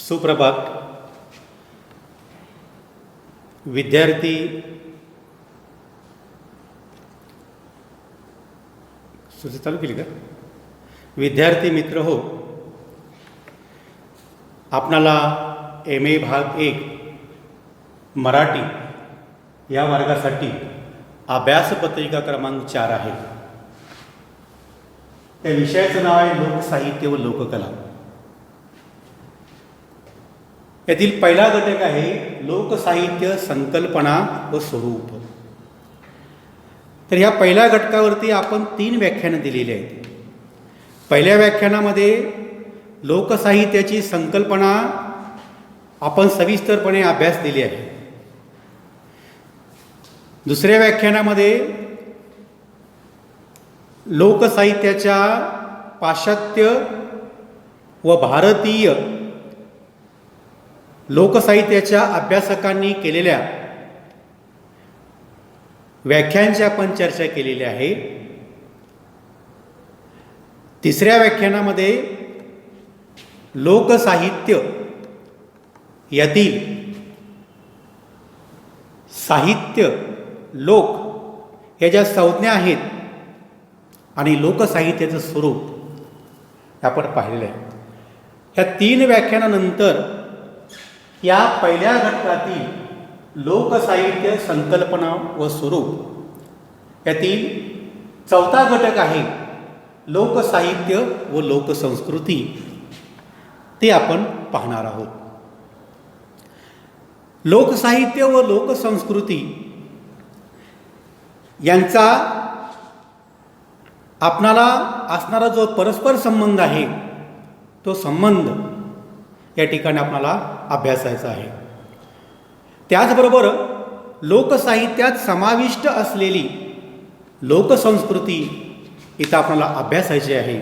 सुप्रभात. विद्यार्थी चालू केली का? विद्यार्थी मित्र हो, आपणाला MA भाग 1 मराठी या वर्गासाठी अभ्यासपत्रिका क्रमांक 4 आहे. त्या विषयाचं नाव आहे लोकसाहित्य व लोककला. यातील पहिला घटक आहे लोकसाहित्य संकल्पना व स्वरूप. तर ह्या पहिल्या घटकावरती आपण 3 व्याख्यानं दिलेली आहेत. पहिल्या व्याख्यानामध्ये लोकसाहित्याची संकल्पना आपण सविस्तरपणे अभ्यास दिली आहे. दुसऱ्या व्याख्यानामध्ये लोकसाहित्याच्या पाश्चात्य व भारतीय लोकसाहित्याच्या अभ्यासकांनी केलेल्या व्याख्यांची आपण चर्चा केलेली आहे. तिसऱ्या व्याख्यानामध्ये लोकसाहित्य यातील साहित्य लोक या ज्या संज्ञा आहेत आणि लोकसाहित्याचं स्वरूप आपण पाहिलेलं आहे. ह्या 3 व्याख्यानानंतर या पहिल्या घटकातील लोकसाहित्य संकल्पना व स्वरूप यातील चौथा घटक आहे लोकसाहित्य व लोकसंस्कृती, ते आपण पाहणार आहोत. लोकसाहित्य व लोकसंस्कृती यांचा आपणाला असणारा जो परस्पर संबंध आहे तो संबंध या ठिकाणी आपणाला अभ्यासायचा आहे. त्याचबरोबर लोकसाहित्यात समाविष्ट असलेली लोकसंस्कृती इथं आपल्याला अभ्यासायची आहे.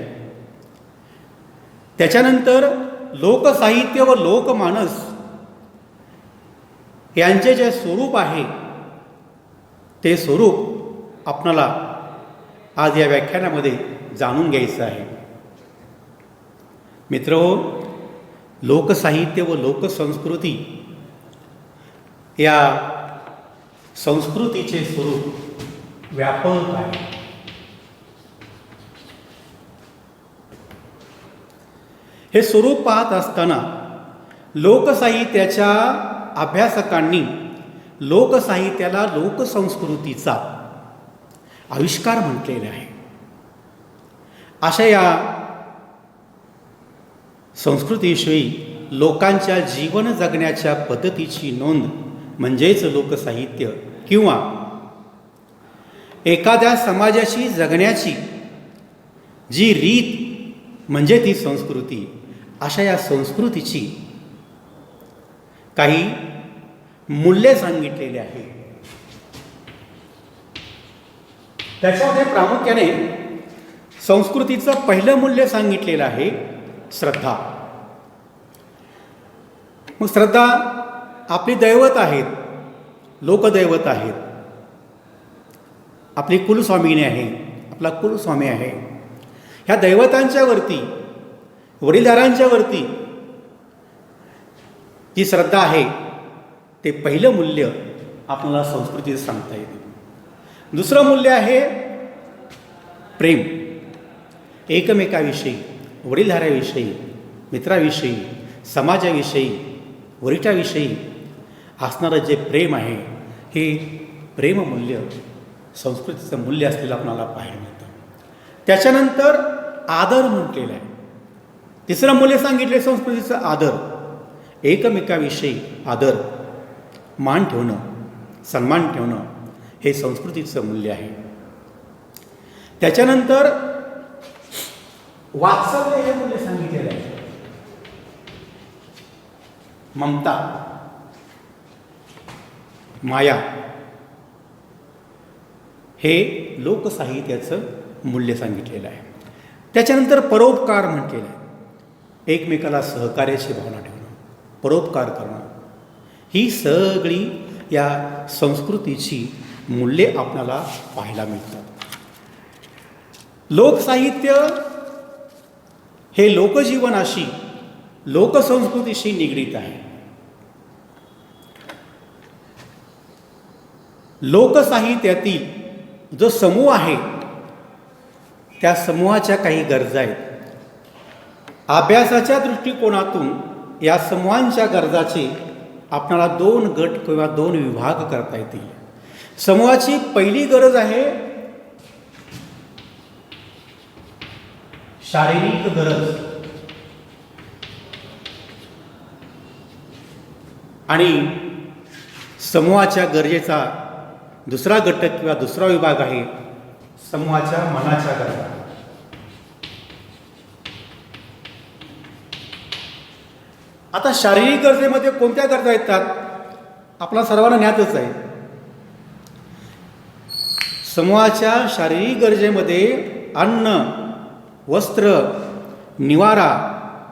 त्याच्यानंतर लोकसाहित्य व लोकमानस यांचे जे स्वरूप आहे ते स्वरूप आपणाला आज या व्याख्यानामध्ये जाणून घ्यायचं आहे. मित्रहो, लोकसाहित्य व लोकसंस्कृती या संस्कृतीचे स्वरूप व्यापक आहे. हे स्वरूप पाहत असताना लोकसाहित्याच्या अभ्यासकांनी लोकसाहित्याला लोकसंस्कृतीचा आविष्कार म्हटलेले आहे. अशा या संस्कृतीविषयी लोकांच्या जीवन जगण्याच्या पद्धतीची नोंद म्हणजेच लोकसाहित्य, किंवा एखाद्या समाजाची जगण्याची जी रीत म्हणजे ती संस्कृती, अशा या संस्कृतीची काही मूल्ये सांगितलेली आहे. त्याच्यामध्ये प्रामुख्याने संस्कृतीचं पहिलं मूल्य सांगितलेलं आहे श्रद्धा. मग श्रद्धा आपली दैवत आहेत, लोकदैवत आहेत. आपली कुलस्वामिनी आहे, आपला कुलस्वामी आहे. ह्या दैवतांच्या वरती, वडीलधारांच्या वरती जी श्रद्धा आहे ते पहिलं मूल्य आपल्याला संस्कृतीचं सांगता येते. दुसरं मूल्य आहे प्रेम. एकमेकाविषयी, वडीलधाऱ्याविषयी, मित्राविषयी, समाजाविषयी, वरिष्ठाविषयी असणारं जे प्रेम आहे हे प्रेममूल्य संस्कृतीचं मूल्य असलेलं आपल्याला पाहायला मिळतं. त्याच्यानंतर आदर म्हटलेलं आहे. तिसरं मूल्य सांगितले संस्कृतीचं आदर. एकमेकाविषयी आदर, मान ठेवणं, सन्मान ठेवणं हे संस्कृतीचं मूल्य आहे. त्याच्यानंतर वात्सल्य हे मूल्य सांगितलेलं आहे. ममता, माया हे लोकसाहित्याचं मूल्य सांगितलेलं आहे. त्याच्यानंतर परोपकार म्हटलेलं आहे. एकमेकाला सहकार्याची भावना ठेवणं, परोपकार करणं, ही सगळी या संस्कृतीची मूल्ये आपल्याला पाहायला मिळतात. लोकसाहित्य हे लोकजीवनाशी, लोकसंस्कृतीशी निगडीत आहे. लोकसाहित्यातील जो समूह आहे त्या समूहाच्या काही गरजा आहेत. अभ्यासाच्या दृष्टिकोनातून या समूहांच्या गरजाचे आपल्याला 2 गट किंवा 2 विभाग करता येतील. समूहाची पहिली गरज आहे शारीरिक गरज आणि समूहाच्या गरजेचा दुसरा घटक किंवा दुसरा विभाग आहे समूहाच्या मनाच्या गरजा. आता शारीरिक गरजेमध्ये कोणत्या गरजा येतात आपला सर्वांना ज्ञातच आहे. समूहाच्या शारीरिक गरजेमध्ये अन्न, वस्त्र, निवारा,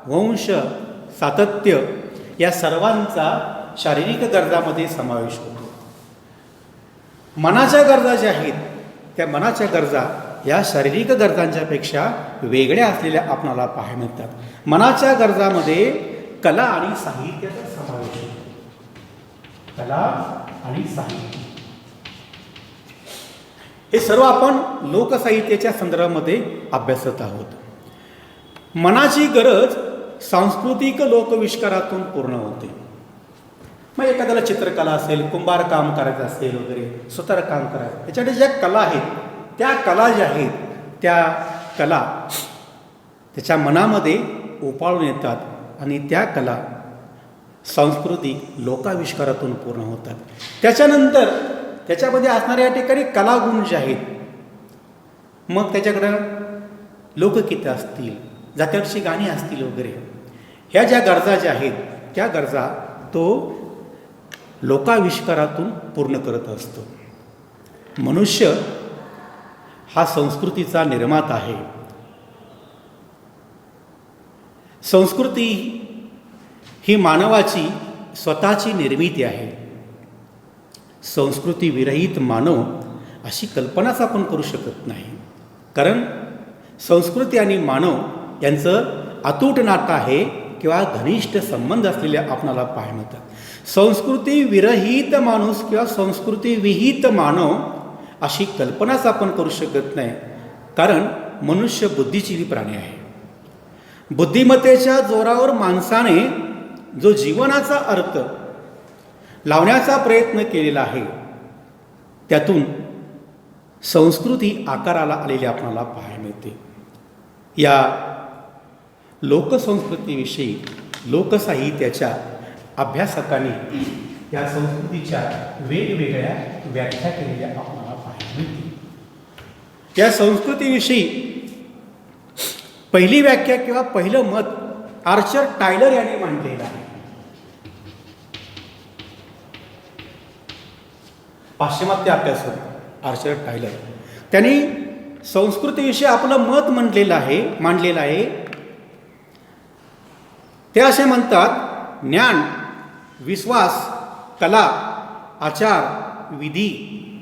वंश, सातत्य या सर्वांचा शारीरिक गरजामध्ये समावेश होतो. मनाच्या गरजा ज्या आहेत त्या मनाच्या गरजा या शारीरिक गरजांच्या पेक्षा वेगळ्या असलेल्या आपणाला पाहायला मिळतात. मनाच्या गरजामध्ये कला आणि साहित्याचा समावेश होतो. कला आणि साहित्य हे सर्व आपण लोकसाहित्याच्या संदर्भामध्ये अभ्यासत आहोत. मनाची गरज सांस्कृतिक लोकविष्कारातून पूर्ण होते. मग एखाद्याला चित्रकला असेल, कुंभार काम करायचं असेल वगैरे, सुतार काम करायचं, याच्याकडे ज्या कला आहेत त्या कला ज्या आहेत त्या कला त्याच्या मनामध्ये उपाळून येतात आणि त्या कला सांस्कृतिक लोकाविष्कारातून पूर्ण होतात. त्याच्यानंतर त्याच्यामध्ये असणाऱ्या या ठिकाणी कलागुण जे आहेत, मग त्याच्याकडं लोकगीतं असतील, जात्यावरची गाणी असतील वगैरे, ह्या ज्या गरजा ज्या आहेत त्या गरजा तो लोकाविष्कारातून पूर्ण करत असतो. मनुष्य हा संस्कृतीचा निर्माता आहे. संस्कृती ही मानवाची स्वतःची निर्मिती आहे. संस्कृती विरहित मानव अशी कल्पनाच आपण करू शकत नाही. कारण संस्कृती आणि मानव यांचं अतूट नातं आहे किंवा घनिष्ठ संबंध असलेले आपणाला पाहायला मिळतात. संस्कृती विरहित माणूस किंवा संस्कृती विहित मानव अशी कल्पनाच आपण करू शकत नाही. कारण मनुष्य बुद्धिजीवी प्राणी आहे. बुद्धिमत्तेच्या जोरावर माणसाने जो जीवनाचा अर्थ लावण्याचा प्रयत्न केलेला आहे त्यातून संस्कृती आकाराला आलेली आपल्याला पाहायला मिळते. या लोकसंस्कृतीविषयी लोकसाहित्याच्या अभ्यासकांनी या संस्कृतीच्या वेगवेगळ्या व्याख्या केलेल्या आपल्याला पाहायला मिळते. या संस्कृतीविषयी पहिली व्याख्या किंवा पहिलं मत आर्चर टायलर यांनी मांडलेलं आहे. पाश्चिमात्य अभ्यासक आर्चर टायलर त्यांनी संस्कृतीविषयी आपलं मत मांडलेलं आहे. ते असे म्हणतात, ज्ञान, विश्वास, कला, आचार, विधी,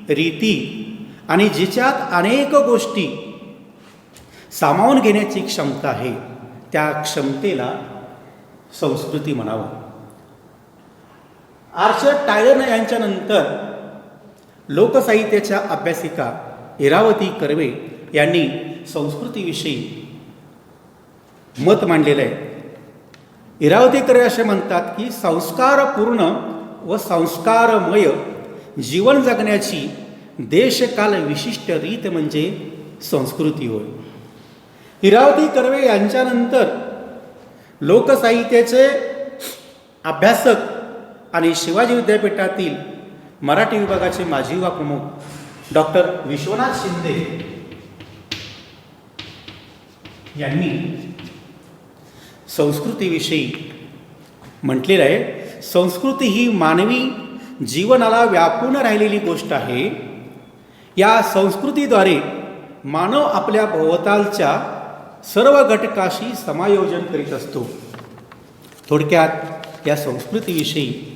रीती आणि जिच्यात अनेक गोष्टी सामावून घेण्याची क्षमता आहे त्या क्षमतेला संस्कृती म्हणावं. आर्चर टायलर यांच्यानंतर लोकसाहित्याच्या अभ्यासिका इरावती कर्वे यांनी संस्कृतीविषयी मत मांडलेलं आहे. इरावती कर्वे असे म्हणतात की संस्कारपूर्ण व संस्कारमय जीवन जगण्याची देशकाल विशिष्ट रीत म्हणजे संस्कृती होय. इरावती कर्वे यांच्यानंतर लोकसाहित्याचे अभ्यासक आणि शिवाजी विद्यापीठातील मराठी विभागाचे माजी युवा प्रमुख डॉक्टर विश्वनाथ शिंदे यांनी संस्कृतीविषयी म्हटलेलं आहे, संस्कृती ही मानवी जीवनाला व्यापून राहिलेली गोष्ट आहे. या संस्कृतीद्वारे मानव आपल्या भोवतालच्या सर्व घटकाशी समायोजन करीत असतो. थोडक्यात या संस्कृतीविषयी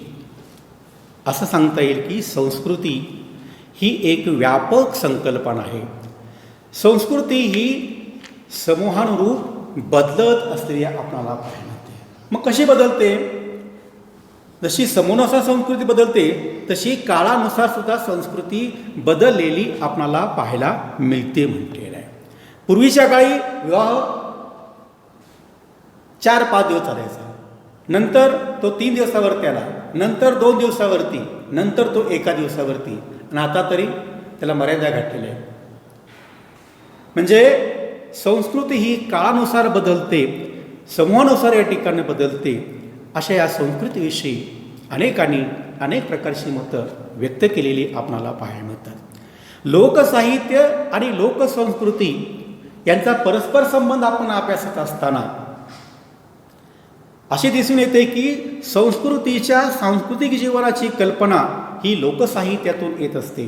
असं सांगता येईल की संस्कृती ही एक व्यापक संकल्पना आहे. संस्कृती ही समूहानुरूप बदलत असलेली आपल्याला पाहायला मिळते. मग कशी बदलते? जशी समूहानुसार संस्कृती बदलते तशी काळानुसार सुद्धा संस्कृती बदललेली आपणाला पाहायला मिळते म्हटलेलं आहे. पूर्वीच्या काळी विवाह 4-5 दिवस चालायचा, नंतर तो 3 दिवसावरती आला, नंतर 2 दिवसावरती, नंतर तो 1 दिवसावरती, आणि आता तरी त्याला मर्यादा घातलेल्या आहे. म्हणजे संस्कृती ही काळानुसार बदलते, समूहानुसार या ठिकाणी बदलते. अशा या संस्कृतीविषयी अनेकांनी अनेक प्रकारची मतं व्यक्त केलेली आपणाला पाहायला मिळतात. लोकसाहित्य आणि लोकसंस्कृती यांचा परस्पर संबंध आपण अभ्यासत असताना असे दिसून येते की संस्कृतीच्या सांस्कृतिक जीवनाची कल्पना ही लोकसाहित्यातून येत असते.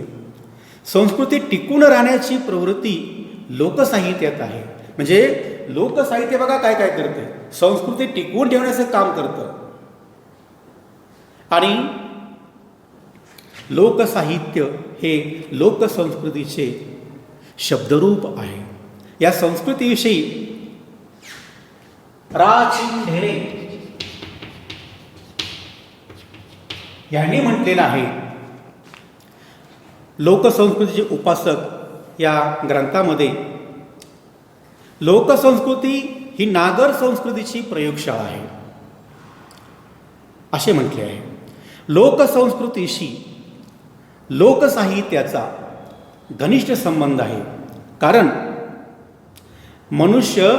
संस्कृती टिकून राहण्याची प्रवृत्ती लोकसाहित्यात आहे. म्हणजे लोकसाहित्य बघा काय काय करते, संस्कृती टिकवून ठेवण्याचं काम करतं. आणि लोकसाहित्य हे लोकसंस्कृतीचे शब्दरूप आहे. या संस्कृतीविषयी रा.चिं. ढेरे यांनी म्हटलेलं आहे. लोकसंस्कृतीचे उपासक या ग्रंथामध्ये लोकसंस्कृती ही नागर संस्कृतीची प्रयोगशाळा आहे असे म्हटले आहे. लोकसंस्कृतीशी लोकसाहित्याचा घनिष्ठ संबंध आहे. कारण मनुष्य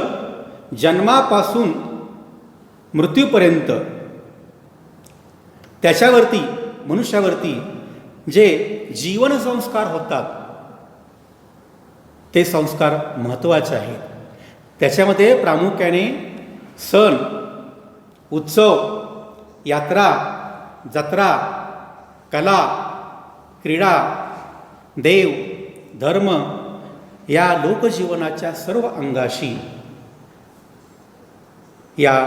जन्मापासून मृत्यूपर्यंत त्याच्यावरती मनुष्यावरती जे जीवनसंस्कार होतात ते संस्कार महत्त्वाचे आहेत. त्याच्यामध्ये प्रामुख्याने सण, उत्सव, यात्रा, जत्रा, कला, क्रीडा, देव, धर्म या लोकजीवनाच्या सर्व अंगाशी या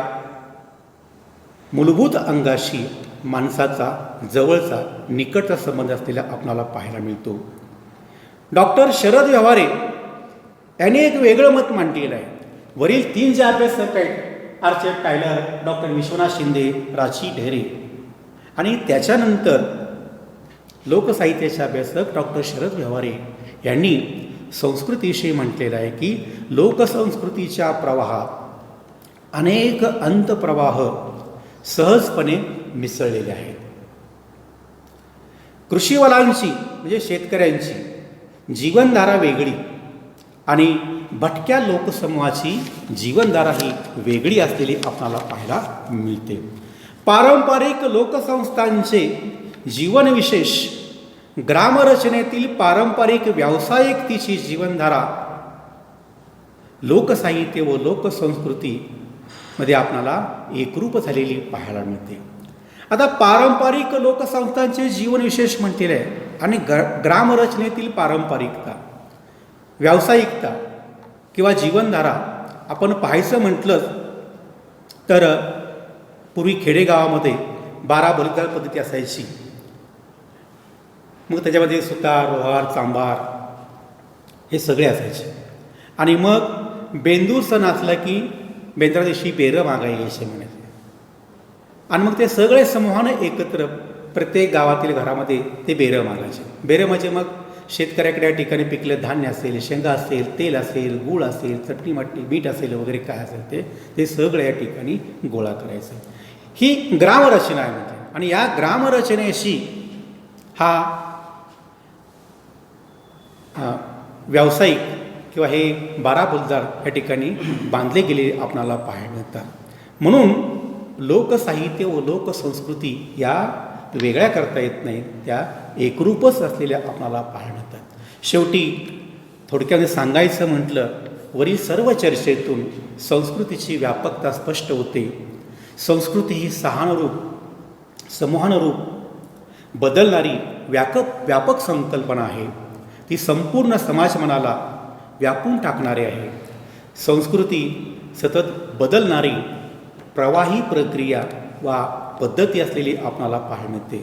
मूलभूत अंगाशी माणसाचा जवळचा निकटचा संबंध असलेला आपणाला पाहायला मिळतो. डॉक्टर शरद व्यवहारे यांनी एक वेगळं मत मांडलेलं आहे. वरील 3 जे अभ्यासक आहेत, Archer Taylor, doctor Vishwanath Shinde, रा.चिं. ढेरे, आणि त्याच्यानंतर लोकसाहित्याचे अभ्यासक डॉक्टर शरद व्यवहारे यांनी संस्कृतीविषयी म्हटलेलं आहे की लोकसंस्कृतीच्या प्रवाहात अनेक अंतप्रवाह सहजपणे मिसळलेले आहेत. कृषीवलांची म्हणजे शेतकऱ्यांची जीवनधारा वेगळी आणि भटक्या लोकसमूहाची जीवनधारा ही वेगळी असलेली आपल्याला पाहायला मिळते. पारंपरिक लोकसंस्थांचे जीवनविशेष, ग्रामरचनेतील पारंपरिक व्यावसायिकतेची जीवनधारा लोकसाहित्य व लोकसंस्कृतीमध्ये आपल्याला एकरूप झालेली पाहायला मिळते. आता पारंपरिक लोकसंस्थांचे जीवनविशेष म्हटलेले आहे आणि ग्रामरचनेतील पारंपरिकता, व्यावसायिकता किंवा जीवनधारा आपण पाहायचं म्हटलं तर पूर्वी खेडेगावामध्ये 12 बलिदान पद्धती असायची. मग त्याच्यामध्ये सुतार, लोहार, चांभार हे सगळे असायचे. आणि मग बेंदूर सण असला की बेंद्रा दिवशी बेरं मागायचे म्हणायचे. आणि मग ते सगळे समूहाने एकत्र प्रत्येक गावातील घरामध्ये ते बेरं मागायचे. बेरं म्हणजे मग शेतकऱ्याकडे या ठिकाणी पिकलं धान्य असेल, शेंगा असेल, तेल असेल, गूळ असेल, चटणी मटणी मीठ असेल वगैरे काय असेल ते सगळं या ठिकाणी गोळा करायचं. ही ग्रामरचना आहे म्हणजे. आणि या ग्रामरचनेशी हा व्यावसायिक किंवा हे 12 बुलदार या ठिकाणी बांधले गेले आपणाला पाहायला मिळतात. म्हणून लोकसाहित्य व लोकसंस्कृती या वेगळ्या करता येत नाही, त्या एकरूपच असलेल्या आपणाला पाहायला मिळतात. शेवटी थोडक्याने सांगायचं म्हटलं, वरील सर्व चर्चेतून संस्कृतीची व्यापकता स्पष्ट होते. संस्कृती ही सहानुरूप, समूहानुरूप बदलणारी व्यापक संकल्पना आहे. ती संपूर्ण समाजमनाला व्यापून टाकणारी आहे. संस्कृती सतत बदलणारी प्रवाही प्रक्रिया वा पद्धती असलेली आपणाला पाहायला मिळते.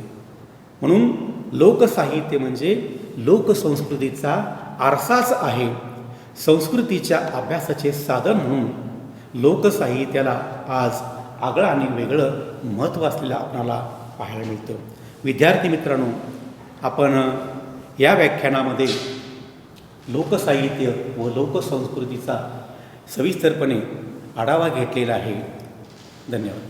म्हणून लोकसाहित्य म्हणजे लोकसंस्कृतीचा आरसाच आहे. संस्कृतीच्या अभ्यासाचे साधन म्हणून लोकसाहित्याला आज आगळं आणि वेगळं महत्त्व असलेलं आपणाला पाहायला मिळतं. विद्यार्थी मित्रांनो, आपण या व्याख्यानामध्ये लोकसाहित्य व लोकसंस्कृतीचा सविस्तरपणे आढावा घेतलेला आहे. धन्यवाद.